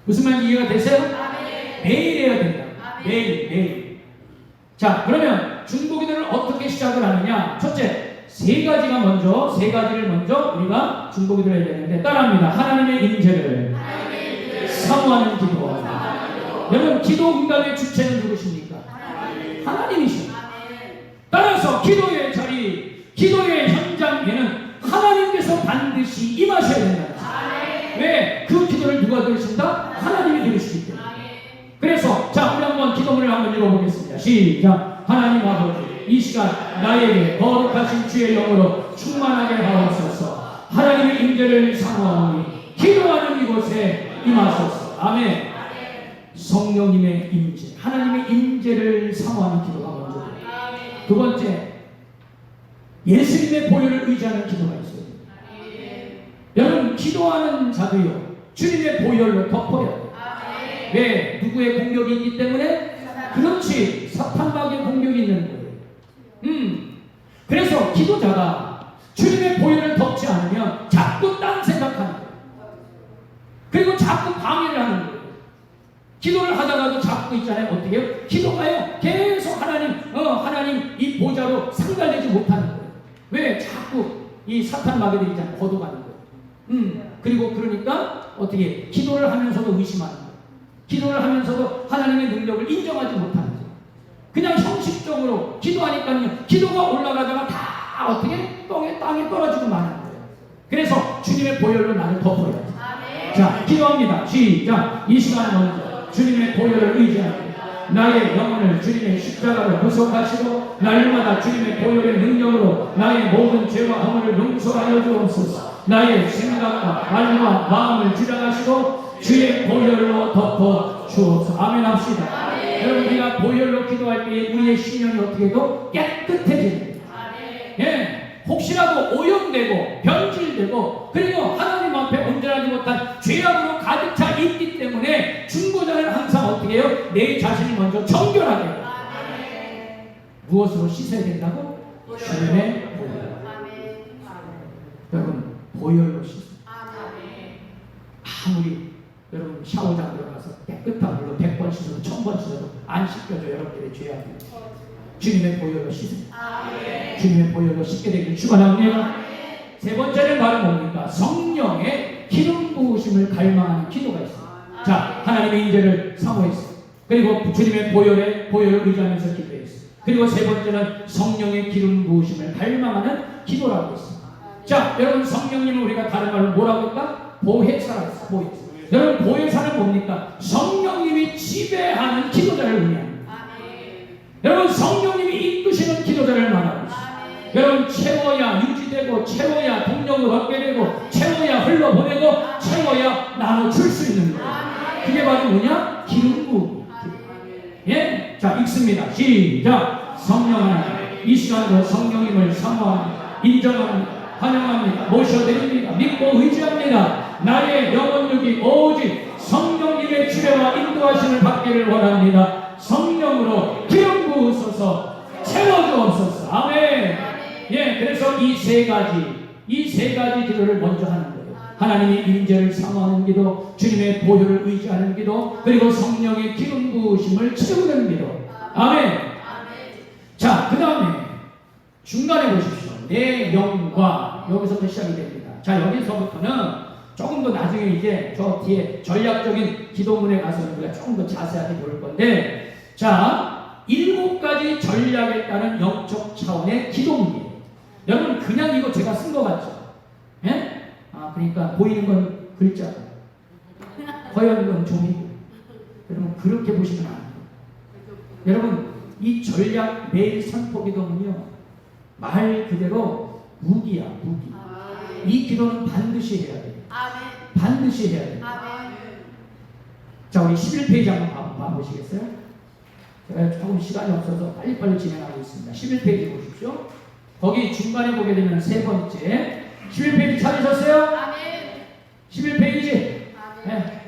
무슨 말인지 이해가 되세요? 매일 해야 된다. 매일. 자, 그러면 중보기도를 어떻게 시작을 하느냐? 첫째, 세 가지를 먼저 우리가 중보기도를 해야 되는데 따라합니다. 하나님의 임재를 사모하는 기도. 여러분, 기도 응답의 주체는 누구십니까? 하나님이십니다. 따라서 기도의 자리, 기도의 현장에는 하나님께서 반드시 임하셔야 된다. 왜? 그 기도를 누가 들으신다? 하나님이 들으시기 때문에. 그래서 자, 우리 한번 기도문을 한번 읽어보겠습니다. 시작. 하나님 아버지, 이 시간 나에게 거룩하신 주의 영으로 충만하게 하옵소서. 하나님의 임재를 사모하니 기도하는 이곳에 임하소서. 아멘. 성령님의 임재, 하나님의 임재를 사모하는 기도가 먼저. 두 번째, 예수님의 보혈을 의지하는 기도가 있어요. 여러분, 기도하는 자도요, 주님의 보혈로 덮어야 돼요. 왜? 누구의 공격이 있기 때문에? 그렇지, 사탄마귀의 공격이 있는 거예요. 그래서 기도자가 주님의 보혈을 덮지 않으면 자꾸 딴 생각하는 거예요. 그리고 자꾸 방해를 하는 거예요. 기도를 하다가도 자꾸 있잖아요. 어떻게 해요? 기도가요, 계속 하나님 이 보좌로 상달되지 못하는 거예요. 왜? 자꾸 이 사탄 마귀들이 있잖아요. 걷어가는 거예요. 그리고 그러니까 어떻게 기도를 하면서도 의심하는 거예요. 기도를 하면서도 하나님의 능력을 인정하지 못하는 거예요. 그냥 형식적으로 기도하니까요, 기도가 올라가다가 다 어떻게 땅에 떨어지고 마는 거예요. 그래서 주님의 보혈로 나를 덮어야지. 자, 기도합니다. 시작. 이 시간 먼저 주님의 보혈을 의지하고 나의 영혼을 주님의 십자가로 구속하시고 날마다 주님의 보혈의 능력으로 나의 모든 죄와 허물을 용서하여 주옵소서. 나의 생각과 말과 마음을 주장하시고 주의 보혈로 덮어 주옵소서. 아멘 합시다. 여러분, 우리가 보혈로 기도할 때 우리의 심령이 어떻게 해도 깨끗해집니다. 예, 혹시라도 오염되고 변질되고 그리고 하나님 앞에 온전하지 못한 죄악으로 가득 차 있기 때문에 중보자는 항상 어떻게 해요? 내 자신을 먼저 정결하게 해요. 무엇으로 씻어야 된다고? 주님의 보혈. 여러분, 보혈로 씻어요. 아무리 여러분 샤워장 들어가서 깨끗한 물로 100번 씻어도 1000번 씻어도 안 씻겨져. 여러분들의 죄악이 주님의 보혈로 씻어요. 주님의 보혈로 씻게 되길 축원합니다. 세 번째는 바로 뭡니까? 성령의 기름 부으심을 갈망하는 기도가 있어요. 자, 하나님의 임재를 사모했어요. 그리고 주님의 보혈을 의지하면서 기도했어요. 그리고 세 번째는 성령의 기름 부으심을 갈망하는 기도라고 했어요. 자, 여러분, 성령님은 우리가 다른 말로 뭐라고 할까? 보혜사라고 했어요. 보혜사. 여러분, 보혜사는 뭡니까? 성령님이 지배하는 기도자를 의미합니다. 여러분, 성령님이 이끄시는 기도자를 말하고 있어요. 여러분, 채워야 유지되고, 채워야 동력을 얻게 되고, 채워야 흘러보내고, 채워야 나눠줄 수 있는 거예요. 그게 바로 뭐냐? 기름 부음. 예? 자, 읽습니다. 시작. 성령 하나님, 이 시간도 성령님을 사모합니다. 인정합니다. 환영합니다. 모셔드립니다. 믿고 의지합니다. 나의 영혼력이 오직 성령님의 지배와 인도하심을 받기를 원합니다. 성령으로 기름 부으소서, 채워주옵소서. 아멘. 예, 그래서 이 세 가지 기도를 먼저 하는 거예요. 하나님의 임재를 사모하는 기도, 주님의 보혈을 의지하는 기도, 그리고 성령의 기름 부으심을 채우는 기도. 아멘. 자, 그 다음에 중간에 보십시오. 내 영과, 여기서부터 시작이 됩니다. 자, 여기서부터는 조금 더 나중에 이제 저 뒤에 전략적인 기도문에 가서 우리가 조금 더 자세하게 볼 건데, 자, 7가지 전략에 따른 영적 차원의 기도문이에요. 여러분, 그냥 이거 제가 쓴 거 같죠? 예? 그러니까 보이는 건 글자, 허연 건 종이고. 여러분, 그렇게 보시면 안 돼요. 여러분, 이 전략 매일 선포 기도문이요, 말 그대로 무기야, 무기. 이 기도는 반드시 해야 돼요. 반드시 해야 돼요. 자, 우리 11페이지 한번 봐보시겠어요? 제가 조금 시간이 없어서 빨리빨리 진행하고 있습니다. 11페이지 보십시오. 거기 중간에 보게 되면 세 번째 11페이지 찾으셨어요? 11페이지. 네.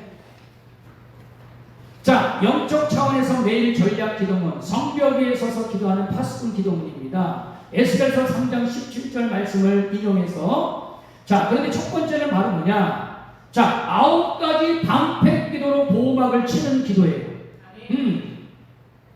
자, 영적 차원에서 매일 전략 기도문, 성벽 위에 서서 기도하는 파수꾼 기도문입니다. 에스겔서 3장 17절 말씀을 인용해서, 자, 그런데 첫 번째는 바로 뭐냐? 자, 9가지 방패 기도로 보호막을 치는 기도예요.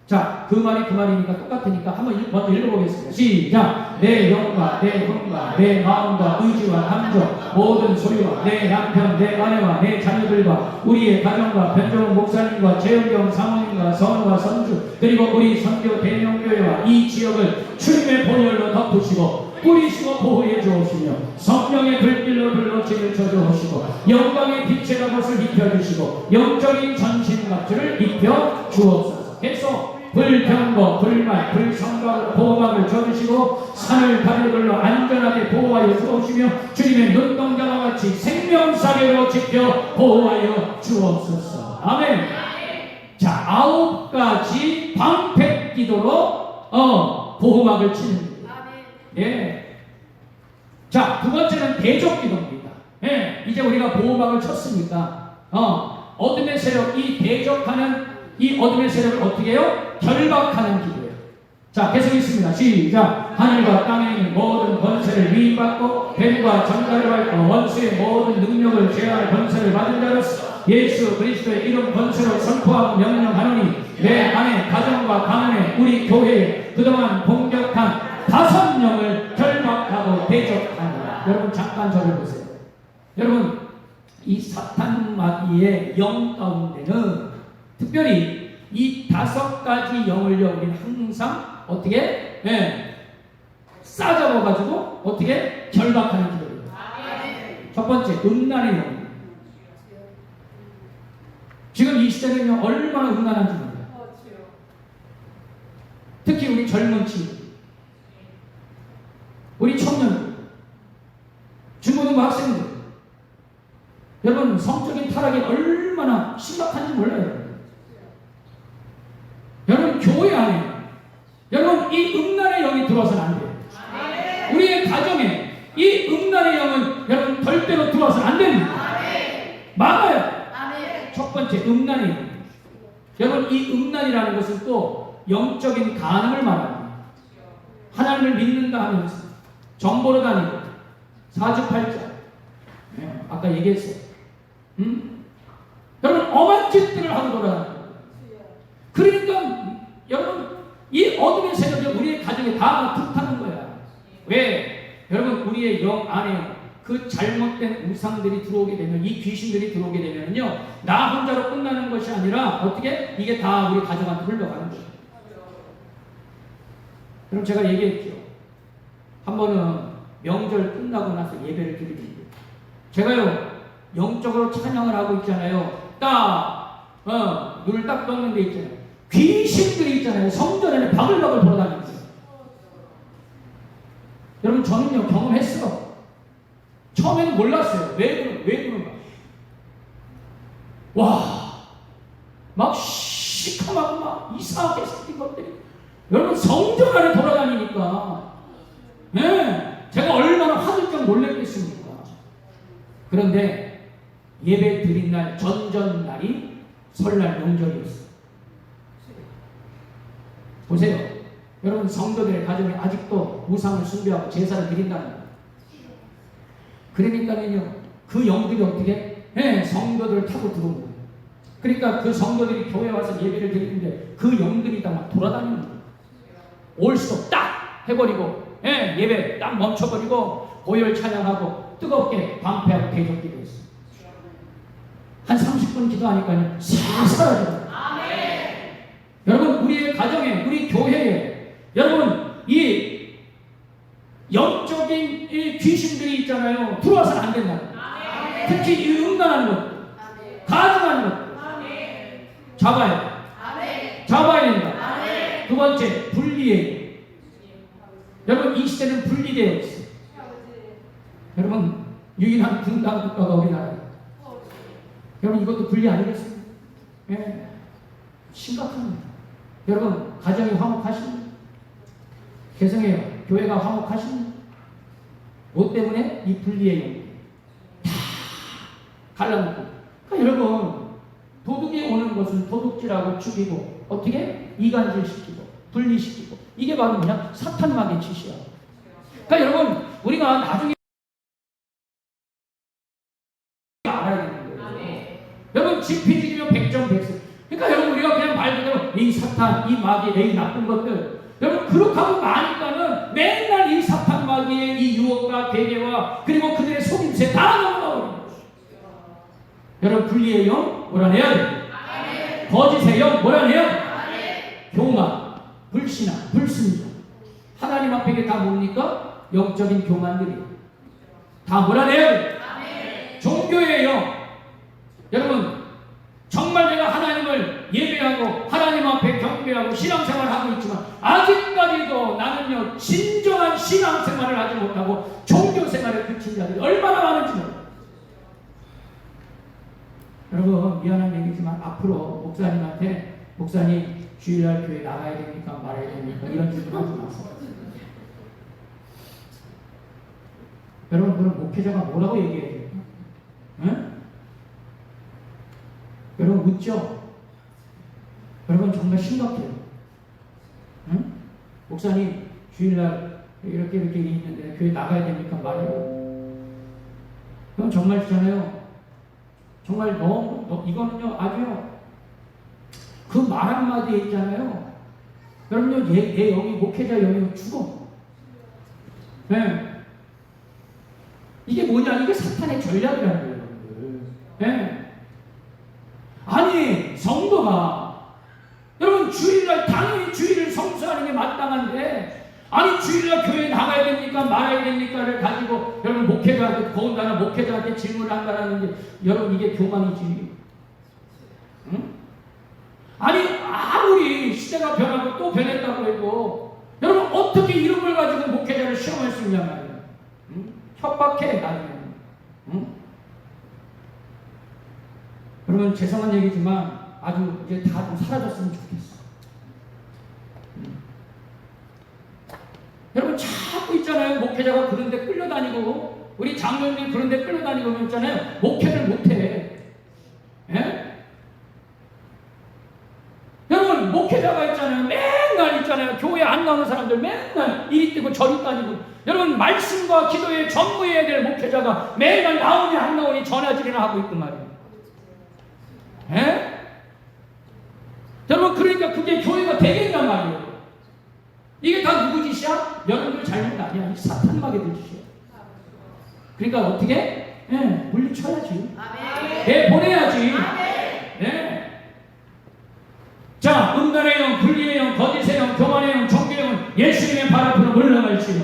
자, 그 말이니까 똑같으니까 한번 먼저 읽어보겠습니다. 시작. 내 영과 내魂과 내 마음과 의지와 감정, 모든 소유와 내 남편, 내 아내와 내 자녀들과 우리의 가정과 변종훈 목사님과 재영경 사모님과 선우와 선주, 그리고 우리 선교 대명교회와 이 지역을 주님의 보혈로 덮으시고 뿌리시고 보호해 주옵시며, 성령의 불길로 불러치를 쳐주옵시고, 영광의 빛의 갑옷을 입혀주시고, 영적인 전신갑주를 입혀 주옵소서. 계속 불병거, 불말, 불성각으로 보호막을 쳐주시고, 산을 다리들로 안전하게 보호하여 주옵시며, 주님의 눈동자와 같이 생명사계로 지켜 보호하여 주옵소서. 아멘. 자, 9가지 방패 기도로 보호막을 치는 거예요. 예. 자, 두 번째는 대적 기도입니다. 예. 이제 우리가 보호막을 쳤으니까 어둠의 세력, 이 대적하는 이 어둠의 세력을 어떻게 해요? 결박하는 기도예요. 자, 계속 있습니다. 시작. 하늘과 땅에 있는 모든 권세를 위임받고 뱀과 전갈을 밟고 원수의 모든 능력을 제어할 권세를 받은 자로서 예수 그리스도의 이름 권세로 선포하고 명령하노니, 내 안에 가정과 가문에 우리 교회에 그동안 공격한 5영을 결박하고 대적하노라. 여러분 잠깐 저를 보세요. 여러분, 이 사탄 마귀의 영 가운데는 특별히 이 5가지 영을요, 우리는 항상 어떻게? 싸잡아가지고 어떻게? 결박하는 기도예요. 첫 번째, 음란의 영. 지금 이 시대는요, 얼마나 음란한지 몰라요. 특히 우리 젊은 친구, 우리 청년들, 중고등부 학생들, 여러분 성적인 타락이 얼마나 심각한지 몰라요. 여러분 교회 안에 여러분 이 음란의 영이 들어와서는 안 돼요. 우리의 가정에 이 음란의 영은 여러분 절대로 들어와서는 안 됩니다. 막아요. 첫 번째, 음란의 영. 여러분 이 음란이라는 것은 또 영적인 간음을 말합니다. 하나님을 믿는다 하면서 정보로 다니고 사주팔자, 아까 얘기했어요. 여러분 엄한 짓들을 하고 돌아다니고, 그러니까 여러분 이 어둠의 세력이 우리의 가정에 다 불타는 거야. 왜? 여러분 우리의 영 안에 그 잘못된 우상들이 들어오게 되면, 이 귀신들이 들어오게 되면요, 나 혼자로 끝나는 것이 아니라 어떻게? 이게 다 우리 가정한테 흘러가는 거예요. 그럼 제가 얘기했죠. 한 번은 명절 끝나고 나서 예배를 드리는데, 제가요 영적으로 찬양을 하고 있잖아요. 눈을 딱 떴는 데 있잖아요. 귀신들이 있잖아요. 성전 안에 바글바글 돌아다니는 거예요. 여러분 저는요 경험했어요. 처음에는 몰랐어요. 왜 그런가? 와, 막 시커멓고 막 이상하게 생긴 것들이 여러분 성전 안에 돌아다니니까, 제가 얼마나 화들짝 놀랐겠습니까? 그런데 예배 드린 날 전전날이 설날 명절이었어요. 보세요. 여러분 성도들의 가정에 아직도 우상을 숭배하고 제사를 드린다는 거예요. 그러니까요 그 영들이 어떻게? 성도들을 타고 들어오는 거예요. 그러니까 그 성도들이 교회 와서 예배를 드리는데 그 영들이 다 막 돌아다니는 거예요. 올 수도 딱 해버리고, 예배 딱 멈춰버리고 보혈 찬양하고 뜨겁게 방패하고 대적 기도했어요. 한 30분 기도하니까요 싹 사라져요. 여러분 우리의 가정에, 우리 교회에 여러분 이 영적인 이 귀신들이 있잖아요. 들어와서는 안 된다. 특히 이 음란한 것, 가증하는 것 잡아야 된다. 두 번째, 분리해요. 여러분 이 시대는 분리되어 있어요. 여러분 유일한 분단 국가가 우리나라예요. 여러분 이것도 분리 아니겠습니까? 심각합니다. 여러분 가정이 화목하십니까? 개성해요. 교회가 화목하십니까? 뭐 때문에? 이 분리의 영. 다 갈라놓고. 그러니까 여러분, 도둑이 오는 것은 도둑질하고 죽이고 어떻게? 이간질시키고 분리시키고, 이게 바로 뭐냐? 사탄막의 짓이야. 그러니까 여러분, 우리가 나중에 알아야 되는 거예요. 여러분, 지피지기면 백전백승. 그러니까 여러분, 우리가 그냥 말 그대로 이 사탄, 이 마귀, 이 나쁜 것들, 여러분 그렇게 하고 나니까는 맨날 이 사탄 마귀의 이 유혹과 배개와 그리고 그들의 속임수에 다 넘어가는 거예요. 여러분, 분리의 영 몰아내야 돼. 거짓의 영 몰아내야 돼. 교만, 불신앙, 불순종, 하나님 앞에 다 뭡니까? 영적인 교만들이에요. 다 몰아내야 돼. 종교의 영, 여러분 정말 내가 하나님을 예배하고 하나님 앞에 경배하고 신앙생활을 하고 있지만 아직까지도 나는요 진정한 신앙생활을 하지 못하고 종교생활에 그친 자들이 얼마나 많은지 몰라요. 여러분, 미안한 얘기지만 앞으로 목사님한테 목사님 주일날 교회 나가야 됩니까 말아야 됩니까 이런 질문 하지 마세요. 여러분, 그럼 목회자가 뭐라고 얘기해야 돼요? 응? 여러분 묻죠? 여러분 정말 심각해요. 응? 목사님 주일날 이렇게 일이 있는데 교회 나가야 됩니까 말해요. 그럼 정말 있잖아요. 정말 너무 이거는요 아주요 그 말 한마디에 있잖아요. 여러분요 얘 여기 목회자 영이 죽어. 네. 이게 뭐냐? 이게 사탄의 전략이라는 거예요, 여러분들. 네. 아니 성도가 여러분 주일날 당연히 주일을 성수하는 게 마땅한데 아니 주일날 교회 나가야 됩니까 말아야 됩니까를 가지고 여러분 목회자한테 더군다나 목회자한테 질문을 한다라는 게 여러분 이게 교만이지. 응? 아니 아무리 시대가 변하고 또 변했다고 해도 여러분 어떻게 이런 걸 가지고 목회자를 시험할 수 있냐 말이야. 응? 협박해 나중에. 응? 여러분 죄송한 얘기지만 아주 이제 다 좀 사라졌으면 좋겠어. 여러분 자꾸 있잖아요. 목회자가 그런데 끌려다니고 우리 장로님이 그런데 끌려다니고 있잖아요. 목회를 못해. 예? 여러분 목회자가 있잖아요. 맨날 있잖아요. 교회 안 나오는 사람들 맨날 이리 뛰고 저리 다니고 여러분 말씀과 기도에 전무해야 될 목회자가 맨날 나오니 안 나오니 전화질이나 하고 있단 말이에요. 예? 여러분 그러니까 그게 교회가 되겠단 말이에요. 이게 다 누구 짓이야? 여러분들 잘못 아니야. 이 사탄마귀들 짓이야. 그러니까 어떻게? 예, 물리쳐야지. 예, 보내야지. 예. 자, 음란의 영, 분리의 영, 거짓의 영, 교만의 영, 종교의 영은 예수님의 발 앞으로 물러갈지요.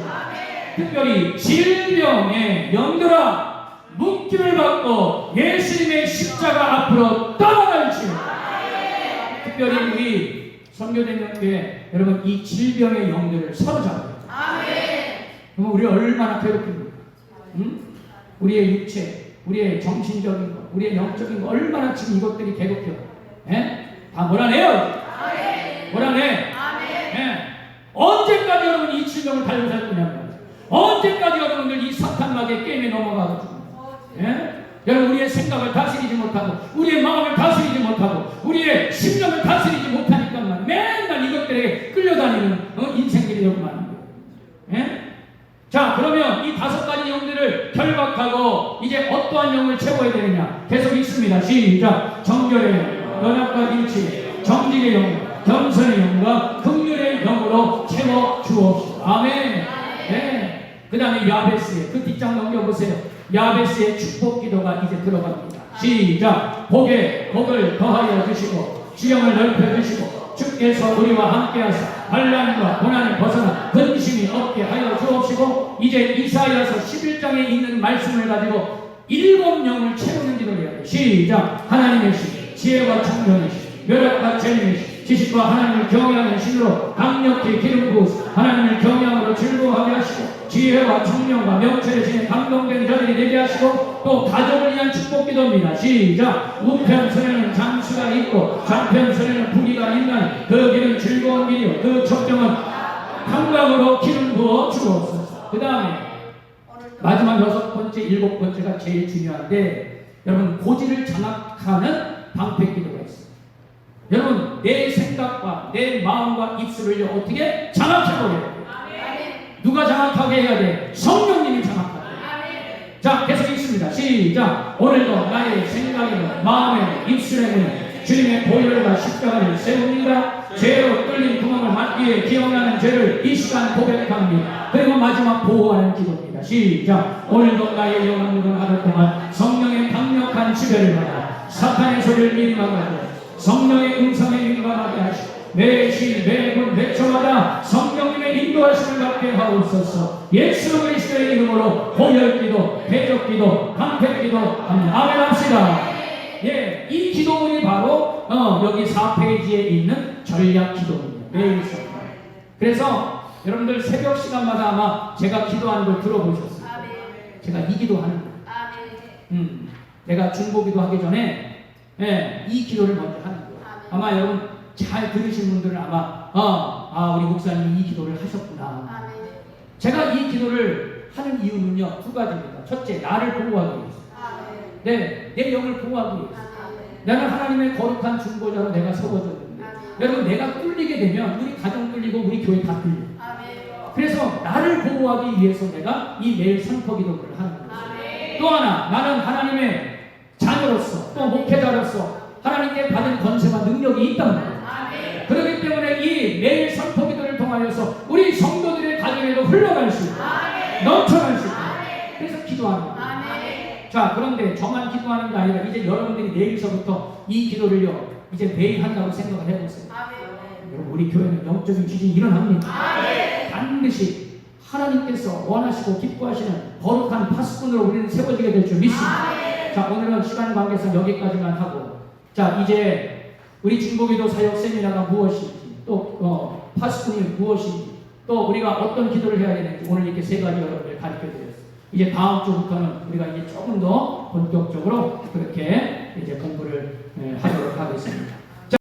특별히 질병의 영들아 묶임을 받고 예수님의 십자가 앞으로 떠나갈지요. 특별히 우리 선교된 영교회 여러분 이 질병의 영들을 사로잡아요. 그러면 우리 얼마나 괴롭힙니까? 응? 우리의 육체, 우리의 정신적인 것, 우리의 영적인 것 얼마나 지금 이것들이 괴롭혀요. 예? 다 몰아내요. 몰아내. 예? 언제까지 여러분 이 질병을 달고 살 거냐면 언제까지 여러분들 이 사탄막의 게임에 넘어가가지고 예? 여러분 우리의 생각을 다스리지 못하고 우리의 마음을 다스리지 못하고 우리의 심령을 다스리지 못하니까만 맨날 이것들에게 끌려다니는 인생들이 너무 많은 거예요. 예? 자 그러면 이 5가지 영들을 결박하고 이제 어떠한 영을 채워야 되느냐 계속 있습니다. 시작. 정결의 영, 연합과 일치, 정직의 영, 겸손의 영과 긍휼의 영으로 채워 주옵시다. 아멘. 네. 그 다음에 야베스의 그 뒷장 넘겨보세요. 야베스의 축복 기도가 이제 들어갑니다. 시작. 복에 복을 더하여 주시고 지형을 넓혀 주시고 주께서 우리와 함께 하사 반란과 고난을 벗어나 근심이 없게 하여 주옵시고 이제 이사야서 11장에 있는 말씀을 가지고 7영을 채우는 기도를 해야 돼요. 시작. 하나님의 신, 지혜와 청명의 신, 멸약과 재능의 신, 지식과 하나님을 경외하는 신으로 강력히 기름 부으사 하나님을 경외함으로 즐거워하게 하시고 지혜와 청명과 명철의 신에 감동된 자들이 되게 하시고 또 가족을 위한 축복 기도입니다. 시작. 우편 손에는 장수가 있고 좌편 손에는 부귀가 있나니 그 길은 즐거운 길이요 그 첩경은 평강으로 기름 부어 주옵소서. 그 다음에 마지막 6번째, 7번째가 제일 중요한데 여러분 고지를 장악하는 방패기도가 있어요. 여러분 내 생각과 내 마음과 입술을 어떻게 장악해버려야 돼요. 누가 장악하게 해야 돼? 성령님이 장악하게 해요. 자, 계속 읽습니다. 시작. 오늘도 나의 생각에는 마음에는 입술에는 주님의 보혈과 십자가를 세웁니다. 죄로 뚫린 구멍을 막기에 기억나는 죄를 이 시간 고백합니다. 그리고 마지막 보호하는 기도입니다. 시작. 오늘도 나의 영혼 묻은 하루 동안 성령의 강력한 지배를 받아 사탄의 소리를 민감하고 성령의 음성에 민감하게 하시고 매시 매분 매초마다 성령님의 인도하심을 받게 하옵소서. 예수 그리스도의 이름으로 보혈기도 대적기도 방패기도 아멘 합시다. 예, 이 기도문이 바로 여기 4페이지에 있는 전략 기도문이에요. 매일 성경. 그래서 여러분들 새벽 시간마다 아마 제가 기도하는 걸 들어보셨어요. 제가 이 기도하는 거예요. 내가 중보기도 하기 전에 이 기도를 먼저 하는 거예요. 아마 여러분 잘 들으신 분들은 아마 우리 목사님이 이 기도를 하셨구나. 제가 이 기도를 하는 이유는요, 두 가지입니다. 첫째, 나를 보호하기 위해서. 내 영을 보호하기 위해서. 나는 하나님의 거룩한 중보자로 내가 세워졌는데 여러분 내가 뚫리게 되면 우리 가정 뚫리고 우리 교회 다 뚫려요. 그래서 나를 보호하기 위해서 내가 이 매일 선포 기도를 하는 거예요. 또 하나, 나는 하나님의 자녀로서 또 목회자로서 하나님께 받은 권세와 능력이 있단 말이에요. 그렇기 때문에 이 매일 선포 기도를 통하여서 우리 성도들의 가정에도 흘러갈 수 있고 넘쳐날 수 있고 그래서 기도하는 거예요. 자, 그런데 저만 기도하는 게 아니라 이제 여러분들이 내일서부터 이 기도를요 이제 매일 한다고 생각을 해보세요. 여러분 우리 교회는 영적인 지진이 일어납니다. 반드시 하나님께서 원하시고 기뻐하시는 거룩한 파수꾼으로 우리는 세워지게 될 줄 믿습니다. 자, 오늘은 시간 관계상 여기까지만 하고, 자 이제 우리 중보기도 사역 세미나가 무엇인지 또 파수꾼이 무엇인지 또 우리가 어떤 기도를 해야 되는지 오늘 이렇게 세 가지 여러분들 가르쳐 드렸어요. 이제 다음 주부터는 우리가 이제 조금 더 본격적으로 그렇게 이제 공부를 하도록 하겠습니다.